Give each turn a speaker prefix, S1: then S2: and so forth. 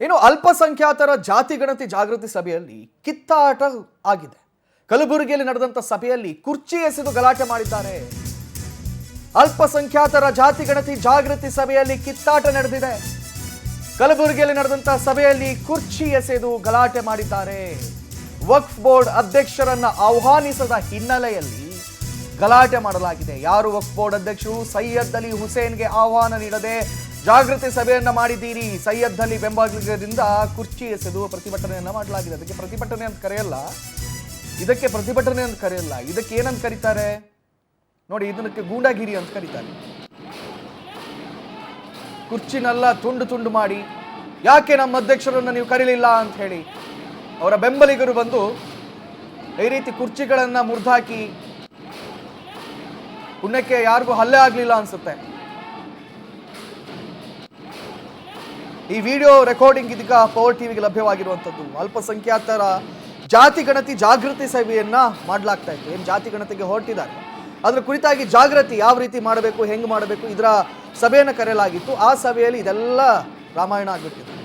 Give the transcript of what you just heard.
S1: ಇನ್ನು ಅಲ್ಪಸಂಖ್ಯಾತರ ಜಾತಿ ಗಣತಿ ಜಾಗೃತಿ ಸಭೆಯಲ್ಲಿ ಕಿತ್ತಾಟ ಆಗಿದೆ. ಕಲಬುರಗಿಯಲ್ಲಿ ನಡೆದಂತ ಸಭೆಯಲ್ಲಿ ಕುರ್ಚಿ ಎಸೆದು ಗಲಾಟೆ ಮಾಡಿದ್ದಾರೆ. ಅಲ್ಪಸಂಖ್ಯಾತರ ಜಾತಿ ಗಣತಿ ಜಾಗೃತಿ ಸಭೆಯಲ್ಲಿ ಕಿತ್ತಾಟ ನಡೆದಿದೆ. ಕಲಬುರಗಿಯಲ್ಲಿ ನಡೆದಂತ ಸಭೆಯಲ್ಲಿ ಕುರ್ಚಿ ಎಸೆದು ಗಲಾಟೆ ಮಾಡಿದ್ದಾರೆ. ವಕ್ಫ್ ಬೋರ್ಡ್ ಅಧ್ಯಕ್ಷರನ್ನ ಆಹ್ವಾನಿಸದ ಹಿನ್ನೆಲೆಯಲ್ಲಿ ಗಲಾಟೆ ಮಾಡಲಾಗಿದೆ. ಯಾರು ವಕ್ಫ್ ಬೋರ್ಡ್ ಅಧ್ಯಕ್ಷರು? ಸೈಯದ್ ಅಲಿ ಹುಸೇನ್ಗೆ ಆಹ್ವಾನ ನೀಡದೆ ಜಾಗೃತಿ ಸಭೆಯನ್ನ ಮಾಡಿದ್ದೀರಿ. ಸೈಯದ್ ಅಲಿ ಬೆಂಬಲಿಗರಿಂದ ಕುರ್ಚಿ ಎಸೆದು ಪ್ರತಿಭಟನೆಯನ್ನ ಮಾಡಲಾಗಿದೆ. ಅದಕ್ಕೆ ಪ್ರತಿಭಟನೆ ಅಂತ ಕರೆಯಲ್ಲ, ಇದಕ್ಕೆ ಏನಂತ ಕರೀತಾರೆ ನೋಡಿ, ಇದಕ್ಕೆ ಗೂಂಡಾಗಿರಿ ಅಂತ ಕರೀತಾರೆ. ಕುರ್ಚಿನೆಲ್ಲ ತುಂಡು ತುಂಡು ಮಾಡಿ, ಯಾಕೆ ನಮ್ಮ ಅಧ್ಯಕ್ಷರನ್ನ ನೀವು ಕರೀಲಿಲ್ಲ ಅಂತ ಹೇಳಿ ಅವರ ಬೆಂಬಲಿಗರು ಬಂದು ಈ ರೀತಿ ಕುರ್ಚಿಗಳನ್ನ ಮುರಿದಾಕಿ, ಪುಣ್ಯಕ್ಕೆ ಯಾರಿಗೂ ಹಲ್ಲೆ ಆಗ್ಲಿಲ್ಲ ಅನ್ಸುತ್ತೆ. ಈ ವಿಡಿಯೋ ರೆಕಾರ್ಡಿಂಗ್ ಇದೀಗ ಪವರ್ ಟಿವಿಗೆ ಲಭ್ಯವಾಗಿರುವಂಥದ್ದು. ಅಲ್ಪಸಂಖ್ಯಾತರ ಜಾತಿ ಗಣತಿ ಜಾಗೃತಿ ಸಭೆಯನ್ನ ಮಾಡಲಾಗ್ತಾ ಇತ್ತು. ಏನು ಜಾತಿ ಗಣತಿಗೆ ಹೊರಟಿದ್ದಾರೆ, ಅದ್ರ ಕುರಿತಾಗಿ ಜಾಗೃತಿ ಯಾವ ರೀತಿ ಮಾಡಬೇಕು, ಹೆಂಗೆ ಮಾಡಬೇಕು, ಇದರ ಸಭೆಯನ್ನು ಕರೆಯಲಾಗಿತ್ತು. ಆ ಸಭೆಯಲ್ಲಿ ಇದೆಲ್ಲ ರಾಮಾಯಣ ಆಗ್ಬಿಟ್ಟಿದೆ.